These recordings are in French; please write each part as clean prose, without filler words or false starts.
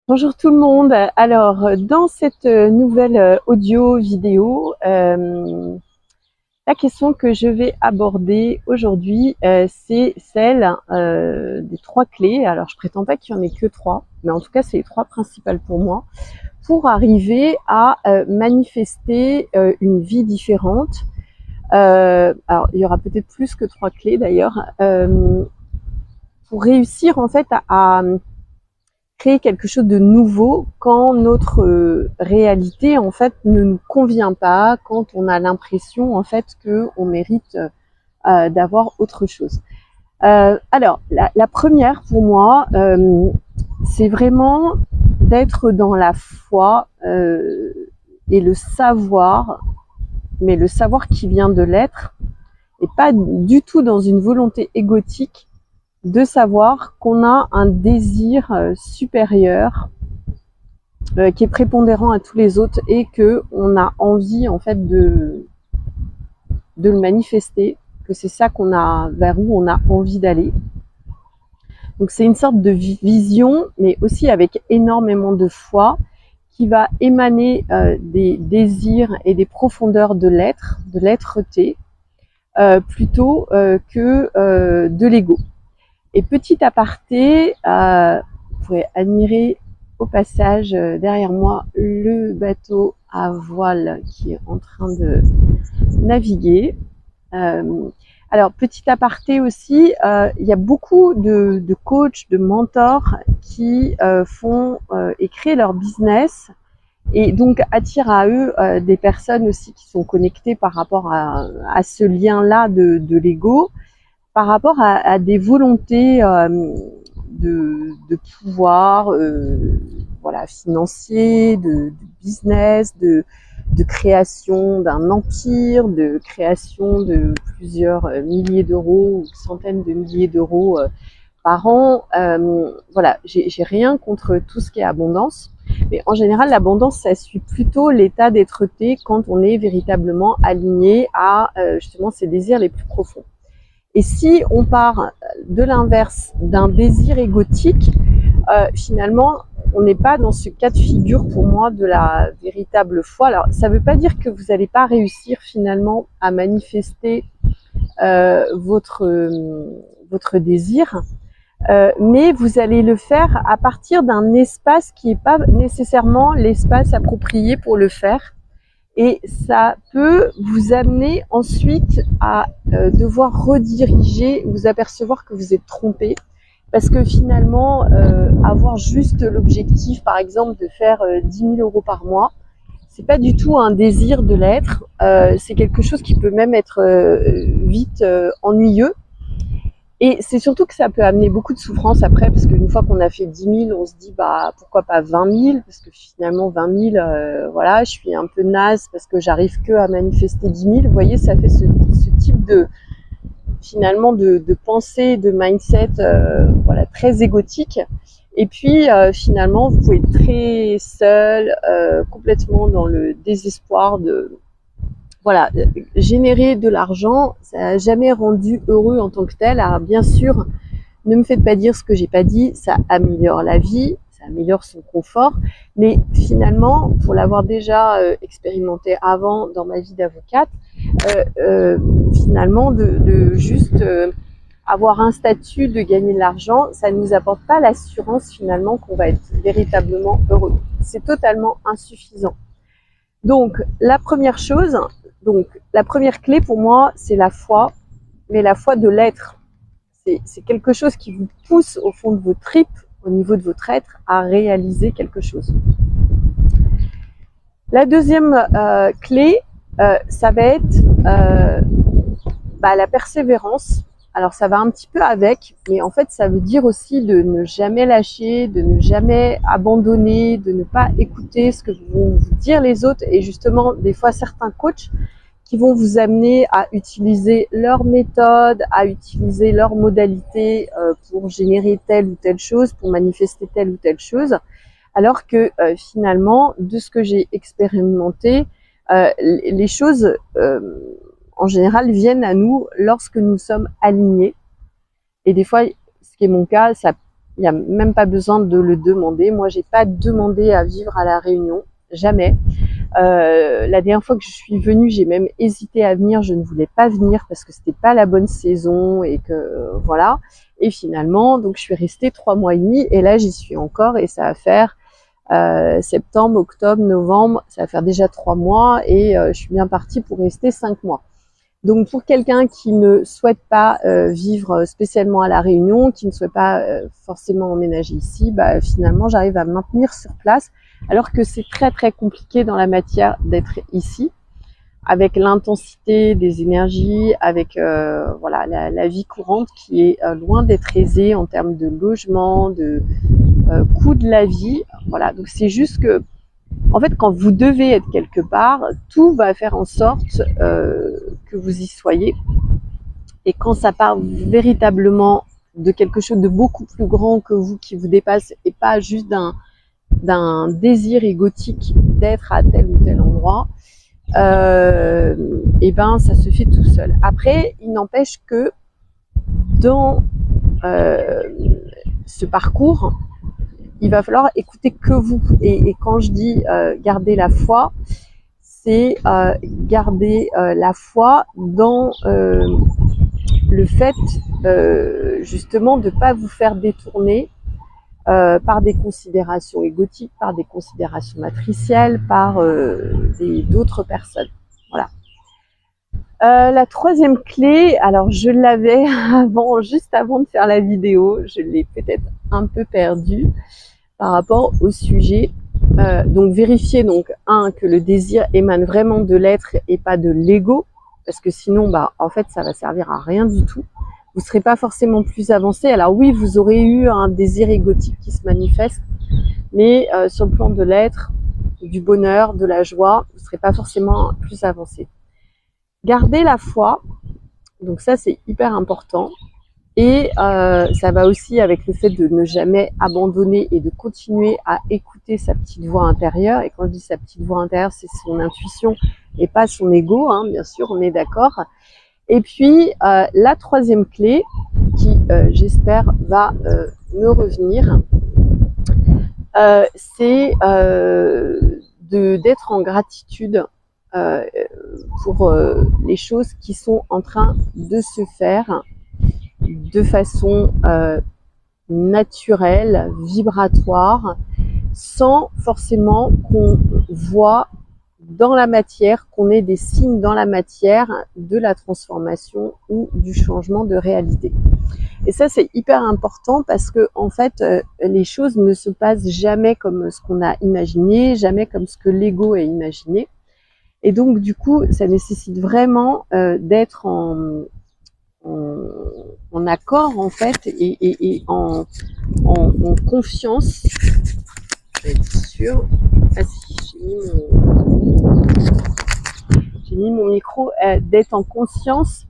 Bonjour tout le monde. Alors, dans cette nouvelle audio vidéo, la question que je vais aborder aujourd'hui, c'est celle des trois clés. Alors, je prétends pas qu'il y en ait que trois, mais en tout cas, c'est les trois principales pour moi, pour arriver à manifester une vie différente. Alors, il y aura peut-être plus que trois clés d'ailleurs, pour réussir en fait à créer quelque chose de nouveau quand notre réalité en fait ne nous convient pas, quand on a l'impression en fait que on mérite d'avoir autre chose. Alors la première pour moi, c'est vraiment d'être dans la foi et le savoir, mais le savoir qui vient de l'être, et pas du tout dans une volonté égotique de savoir qu'on a un désir supérieur qui est prépondérant à tous les autres et que on a envie en fait de le manifester, que c'est ça qu'on a, vers où on a envie d'aller. Donc c'est une sorte de vision, mais aussi avec énormément de foi, qui va émaner des désirs et des profondeurs de l'être-té, plutôt que de l'ego. Et petit aparté, vous pourrez admirer au passage derrière moi le bateau à voile qui est en train de naviguer. Alors petit aparté aussi, il y a beaucoup de coachs, de mentors qui font et créent leur business et donc attirent à eux des personnes aussi qui sont connectées par rapport à ce lien-là de l'ego, par rapport à des volontés de pouvoir voilà, financier, de business, de création d'un empire, de création de plusieurs milliers d'euros ou centaines de milliers d'euros par an. Voilà, j'ai rien contre tout ce qui est abondance, mais en général, l'abondance, ça suit plutôt l'état d'être-té quand on est véritablement aligné à justement ses désirs les plus profonds. Et si on part de l'inverse d'un désir égotique, finalement, on n'est pas dans ce cas de figure pour moi de la véritable foi. Alors, ça ne veut pas dire que vous n'allez pas réussir finalement à manifester votre désir, mais vous allez le faire à partir d'un espace qui n'est pas nécessairement l'espace approprié pour le faire. Et ça peut vous amener ensuite à devoir rediriger, vous apercevoir que vous êtes trompé, parce que finalement, avoir juste l'objectif, par exemple, de faire 10 000 euros par mois, c'est pas du tout un désir de l'être, c'est quelque chose qui peut même être vite ennuyeux. Et c'est surtout que ça peut amener beaucoup de souffrance après, parce qu'une fois qu'on a fait 10 000, on se dit, bah, pourquoi pas 20 000, parce que finalement, 20 000, voilà, je suis un peu naze parce que j'arrive que à manifester 10 000. Vous voyez, ça fait ce type finalement, de pensée, de mindset, voilà, très égotique. Et puis, finalement, vous pouvez être très seul, complètement dans le désespoir de, voilà, générer de l'argent, ça n'a jamais rendu heureux en tant que tel. Alors bien sûr, ne me faites pas dire ce que j'ai pas dit, ça améliore la vie, ça améliore son confort, mais finalement, pour l'avoir déjà expérimenté avant dans ma vie d'avocate, finalement, de juste avoir un statut, de gagner de l'argent, ça ne nous apporte pas l'assurance finalement qu'on va être véritablement heureux. C'est totalement insuffisant. Donc, la première chose, donc la première clé pour moi, c'est la foi, mais la foi de l'être. C'est quelque chose qui vous pousse au fond de vos tripes, au niveau de votre être, à réaliser quelque chose. La deuxième clé, ça va être la persévérance. Alors ça va un petit peu avec, mais en fait ça veut dire aussi de ne jamais lâcher, de ne jamais abandonner, de ne pas écouter ce que vont vous dire les autres. Et justement, des fois certains coachs qui vont vous amener à utiliser leur méthode, à utiliser leur modalité pour générer telle ou telle chose, pour manifester telle ou telle chose, alors que finalement, de ce que j'ai expérimenté, les choses en général viennent à nous lorsque nous sommes alignés. Et des fois, ce qui est mon cas, ça Il n'y a même pas besoin de le demander. Moi, j'ai pas demandé à vivre à La Réunion, jamais. La dernière fois que je suis venue, j'ai même hésité à venir. Je ne voulais pas venir parce que c'était pas la bonne saison et que voilà. Et finalement, donc je suis restée 3 mois et demi et là j'y suis encore et ça va faire septembre, octobre, novembre, ça va faire déjà 3 mois et je suis bien partie pour rester 5 mois. Donc pour quelqu'un qui ne souhaite pas vivre spécialement à La Réunion, qui ne souhaite pas forcément emménager ici, bah, finalement j'arrive à me maintenir sur place alors que c'est très très compliqué dans la matière d'être ici avec l'intensité des énergies, avec voilà la vie courante qui est loin d'être aisée en termes de logement, de coût de la vie. Voilà, donc c'est juste que en fait, quand vous devez être quelque part, tout va faire en sorte que vous y soyez. Et quand ça part véritablement de quelque chose de beaucoup plus grand que vous, qui vous dépasse, et pas juste d'un désir égotique d'être à tel ou tel endroit, et ben ça se fait tout seul. Après, il n'empêche que dans ce parcours, il va falloir écouter que vous. Et quand je dis garder la foi, c'est garder la foi dans le fait justement de ne pas vous faire détourner par des considérations égotiques, par des considérations matricielles, par d'autres personnes. Voilà. La troisième clé, alors je l'avais avant, juste avant de faire la vidéo, je l'ai peut-être un peu perdue par rapport au sujet. Donc vérifier donc que le désir émane vraiment de l'être et pas de l'ego, parce que sinon bah en fait ça va servir à rien du tout. Vous serez pas forcément plus avancé. Alors oui, vous aurez eu un désir égotique qui se manifeste, mais sur le plan de l'être, du bonheur, de la joie, vous serez pas forcément plus avancé. Gardez la foi, donc ça c'est hyper important. Et ça va aussi avec le fait de ne jamais abandonner et de continuer à écouter sa petite voix intérieure. Et quand je dis sa petite voix intérieure, c'est son intuition et pas son ego, hein, bien sûr, on est d'accord. Et puis la troisième clé, qui j'espère va me revenir, c'est d'être en gratitude pour les choses qui sont en train de se faire de façon naturelle, vibratoire, sans forcément qu'on voit dans la matière, qu'on ait des signes dans la matière de la transformation ou du changement de réalité. Et ça, c'est hyper important parce que en fait, les choses ne se passent jamais comme ce qu'on a imaginé, jamais comme ce que l'ego a imaginé. Et donc, du coup, ça nécessite vraiment d'être en accord en fait et en confiance. Je vais être sûre. Ah si, j'ai mis mon micro. D'être en conscience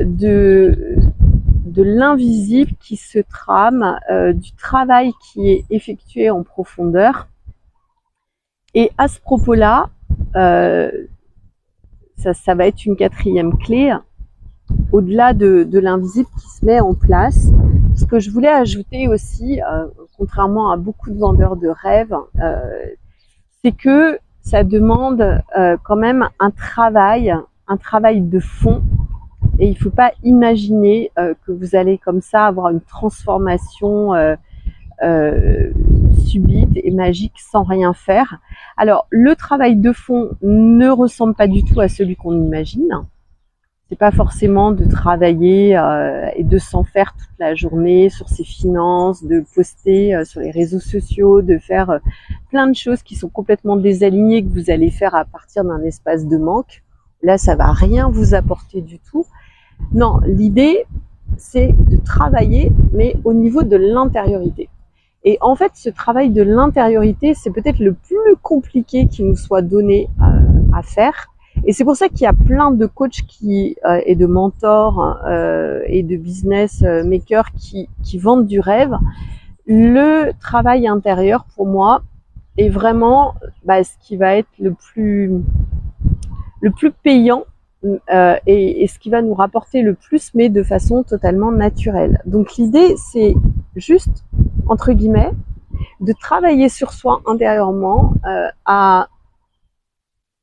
de l'invisible qui se trame, du travail qui est effectué en profondeur. Et à ce propos-là, ça va être une quatrième clé. Au-delà de l'invisible qui se met en place, ce que je voulais ajouter aussi, contrairement à beaucoup de vendeurs de rêves, c'est que ça demande quand même un travail de fond. Et il ne faut pas imaginer que vous allez comme ça avoir une transformation subite et magique sans rien faire. Alors, le travail de fond ne ressemble pas du tout à celui qu'on imagine. C'est pas forcément de travailler et de s'en faire toute la journée sur ses finances, de poster sur les réseaux sociaux, de faire plein de choses qui sont complètement désalignées que vous allez faire à partir d'un espace de manque. Là, ça va rien vous apporter du tout. Non, l'idée, c'est de travailler, mais au niveau de l'intériorité. Et en fait, ce travail de l'intériorité, c'est peut-être le plus compliqué qui nous soit donné à faire. Et c'est pour ça qu'il y a plein de coachs et de mentors et de business makers qui vendent du rêve. Le travail intérieur, pour moi, est vraiment ce qui va être le plus payant et ce qui va nous rapporter le plus, mais de façon totalement naturelle. Donc l'idée, c'est juste entre guillemets, de travailler sur soi intérieurement, à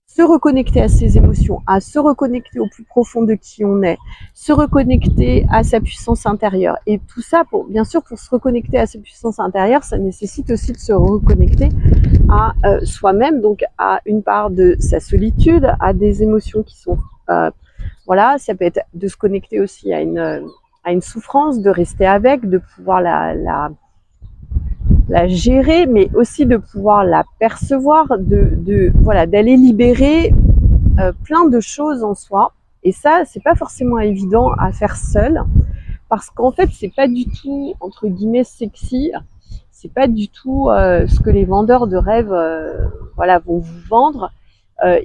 se reconnecter à ses émotions, à se reconnecter au plus profond de qui on est, se reconnecter à sa puissance intérieure. Et tout ça, bien sûr, pour se reconnecter à sa puissance intérieure, ça nécessite aussi de se reconnecter à soi-même, donc à une part de sa solitude, à des émotions qui sont... voilà, ça peut être de se connecter aussi à une souffrance, de rester avec, de pouvoir la gérer, mais aussi de pouvoir la percevoir, voilà, d'aller libérer plein de choses en soi. Et ça, c'est pas forcément évident à faire seul, parce qu'en fait, c'est pas du tout entre guillemets sexy. C'est pas du tout ce que les vendeurs de rêves, voilà, vont vous vendre.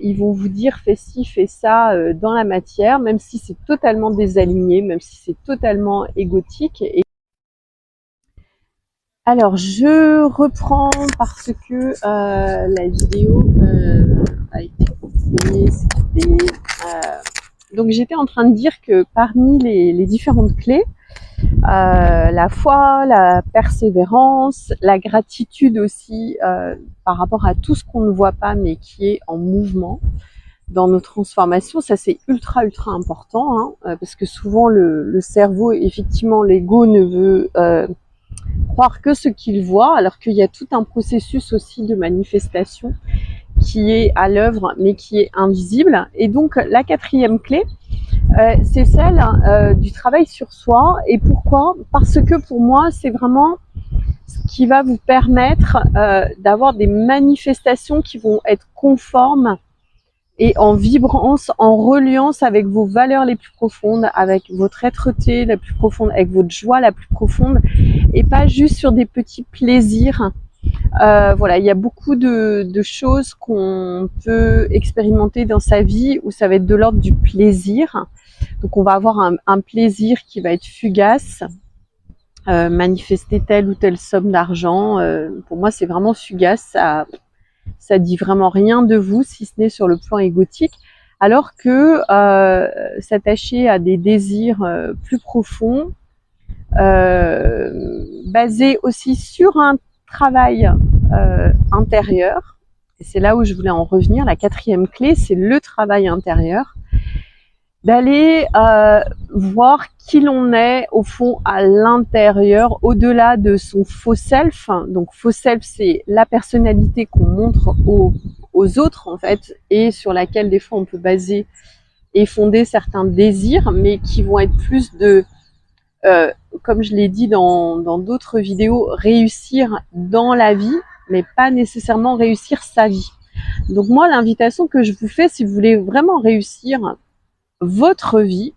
Ils vont vous dire fais ci, fais ça dans la matière, même si c'est totalement désaligné, même si c'est totalement égotique. Alors, je reprends parce que la vidéo a été coupée. Donc, j'étais en train de dire que parmi les différentes clés, la foi, la persévérance, la gratitude aussi par rapport à tout ce qu'on ne voit pas mais qui est en mouvement dans nos transformations, ça c'est ultra important, hein, parce que souvent le cerveau, effectivement, l'ego ne veut croire que ce qu'il voit, alors qu'il y a tout un processus aussi de manifestation qui est à l'œuvre, mais qui est invisible. Et donc, la quatrième clé, c'est celle du travail sur soi. Et pourquoi? Parce que pour moi, c'est vraiment ce qui va vous permettre d'avoir des manifestations qui vont être conformes et en vibrance, en reliance avec vos valeurs les plus profondes, avec votre être-té la plus profonde, avec votre joie la plus profonde, et pas juste sur des petits plaisirs. Voilà, il y a beaucoup de choses qu'on peut expérimenter dans sa vie où ça va être de l'ordre du plaisir. Donc on va avoir un plaisir qui va être fugace, manifester telle ou telle somme d'argent. Pour moi, c'est vraiment fugace. Ça dit vraiment rien de vous, si ce n'est sur le plan égotique, alors que s'attacher à des désirs plus profonds, basés aussi sur un travail intérieur, et c'est là où je voulais en revenir, la quatrième clé, c'est le travail intérieur, d'aller voir qui l'on est au fond à l'intérieur, au-delà de son faux self. Donc faux self, c'est la personnalité qu'on montre aux autres en fait, et sur laquelle des fois on peut baser et fonder certains désirs, mais qui vont être plus de, comme je l'ai dit dans d'autres vidéos, réussir dans la vie, mais pas nécessairement réussir sa vie. Donc moi, l'invitation que je vous fais, si vous voulez vraiment réussir votre vie,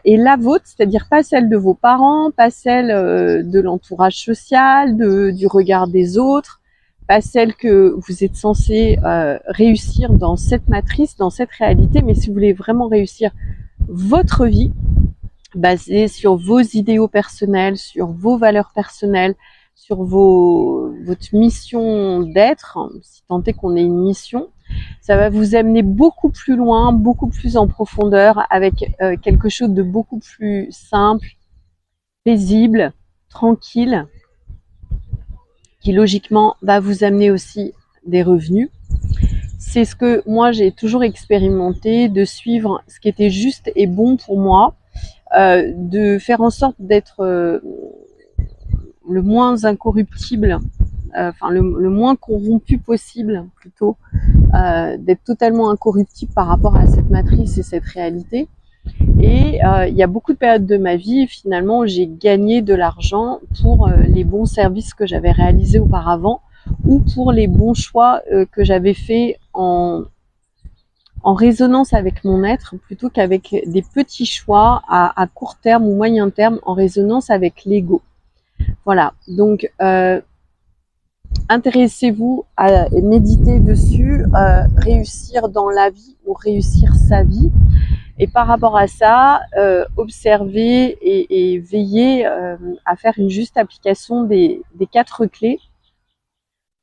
et la vôtre, c'est-à-dire pas celle de vos parents, pas celle de l'entourage social, du regard des autres, pas celle que vous êtes censé réussir dans cette matrice, dans cette réalité, mais si vous voulez vraiment réussir votre vie, basée sur vos idéaux personnels, sur vos valeurs personnelles, sur votre mission d'être, si tant est qu'on ait une mission, ça va vous amener beaucoup plus loin, beaucoup plus en profondeur, avec quelque chose de beaucoup plus simple, paisible, tranquille, qui logiquement va vous amener aussi des revenus. C'est ce que moi j'ai toujours expérimenté, de suivre ce qui était juste et bon pour moi, de faire en sorte d'être le moins incorruptible, enfin le moins corrompu possible plutôt, d'être totalement incorruptible par rapport à cette matrice et cette réalité. Et il y a beaucoup de périodes de ma vie, finalement, où j'ai gagné de l'argent pour les bons services que j'avais réalisés auparavant, ou pour les bons choix que j'avais faits en résonance avec mon être, plutôt qu'avec des petits choix à court terme ou moyen terme, en résonance avec l'ego. Voilà, donc intéressez-vous à méditer dessus, réussir dans la vie ou réussir sa vie. Et par rapport à ça, observez et veillez à faire une juste application des 4 clés.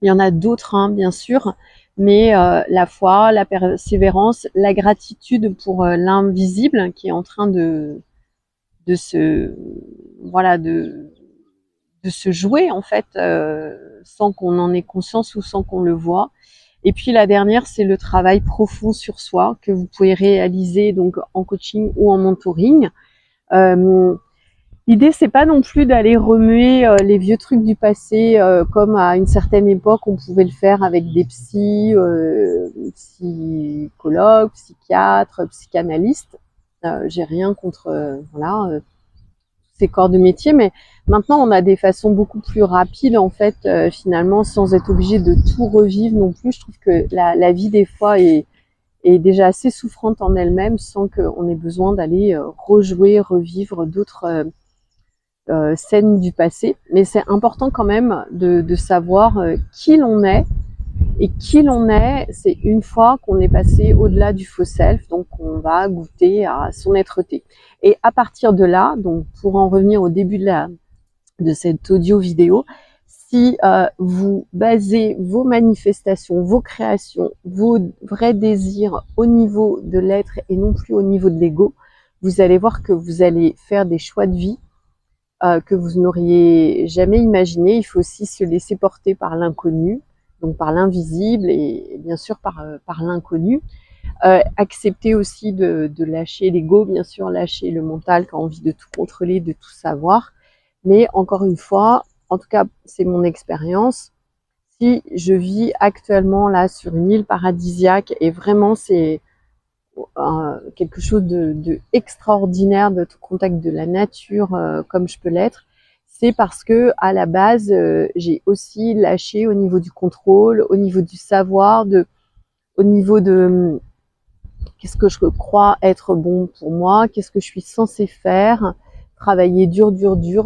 Il y en a d'autres, hein, bien sûr, mais la foi, la persévérance, la gratitude pour l'invisible qui est en train de se se jouer en fait, sans qu'on en ait conscience ou sans qu'on le voit. Et puis la dernière, c'est le travail profond sur soi que vous pouvez réaliser donc en coaching ou en mentoring. L'idée, c'est pas non plus d'aller remuer les vieux trucs du passé, comme à une certaine époque on pouvait le faire avec des psychologues, psychiatres, psychanalystes. J'ai rien contre voilà ces corps de métier, mais maintenant on a des façons beaucoup plus rapides en fait, finalement, sans être obligé de tout revivre non plus. Je trouve que la vie des fois est déjà assez souffrante en elle-même, sans qu'on ait besoin d'aller rejouer, revivre d'autres scènes du passé. Mais c'est important quand même de savoir qui l'on est. Et qui l'on est, c'est une fois qu'on est passé au-delà du faux self, donc on va goûter à son être-té. Et à partir de là, donc pour en revenir au début de cette audio vidéo, si vous basez vos manifestations, vos créations, vos vrais désirs au niveau de l'être et non plus au niveau de l'ego, vous allez voir que vous allez faire des choix de vie que vous n'auriez jamais imaginé. Il faut aussi se laisser porter par l'inconnu, donc par l'invisible et bien sûr par l'inconnu. Accepter aussi de lâcher l'ego, bien sûr, lâcher le mental qui a envie de tout contrôler, de tout savoir. Mais encore une fois, en tout cas, c'est mon expérience. Si je vis actuellement là sur une île paradisiaque et vraiment c'est quelque chose de extraordinaire, de contact de la nature comme je peux l'être, c'est parce que à la base j'ai aussi lâché au niveau du contrôle, au niveau du savoir, au niveau de qu'est-ce que je crois être bon pour moi, qu'est-ce que je suis censée faire, travailler dur,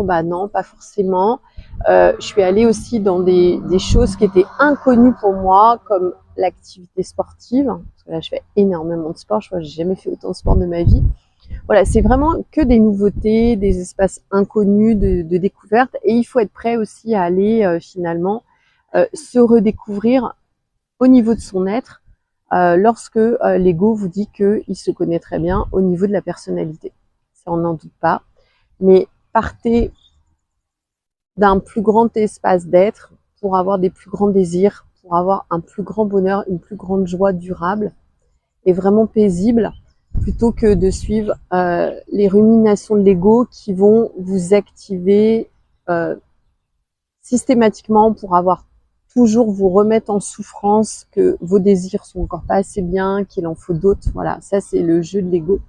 bah non, pas forcément. Je suis allée aussi dans des choses qui étaient inconnues pour moi, comme l'activité sportive, parce que là je fais énormément de sport, je crois que j'ai jamais fait autant de sport de ma vie. Voilà, c'est vraiment que des nouveautés, des espaces inconnus de découverte, et il faut être prêt aussi à aller finalement se redécouvrir au niveau de son être, lorsque l'ego vous dit qu'il se connaît très bien au niveau de la personnalité. Ça, on n'en doute pas. Mais partez d'un plus grand espace d'être pour avoir des plus grands désirs, pour avoir un plus grand bonheur, une plus grande joie durable et vraiment paisible, plutôt que de suivre les ruminations de l'ego qui vont vous activer systématiquement pour avoir toujours vous remettre en souffrance, que vos désirs sont encore pas assez bien, qu'il en faut d'autres. Voilà, ça c'est le jeu de l'ego.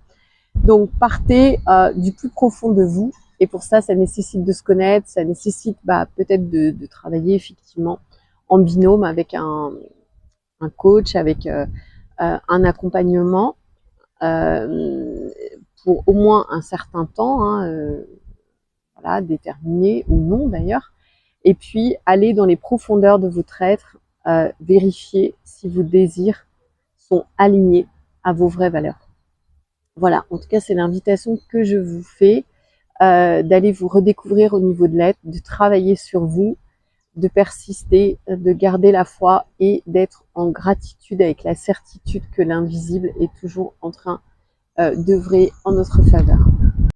Donc partez du plus profond de vous, et pour ça, ça nécessite de se connaître, ça nécessite peut-être de travailler effectivement en binôme avec un coach, avec un accompagnement pour au moins un certain temps, voilà, déterminé ou non d'ailleurs. Et puis, aller dans les profondeurs de votre être, vérifier si vos désirs sont alignés à vos vraies valeurs. Voilà, en tout cas, c'est l'invitation que je vous fais, d'aller vous redécouvrir au niveau de l'être, de travailler sur vous, de persister, de garder la foi et d'être en gratitude avec la certitude que l'invisible est toujours en train d'œuvrer en notre faveur.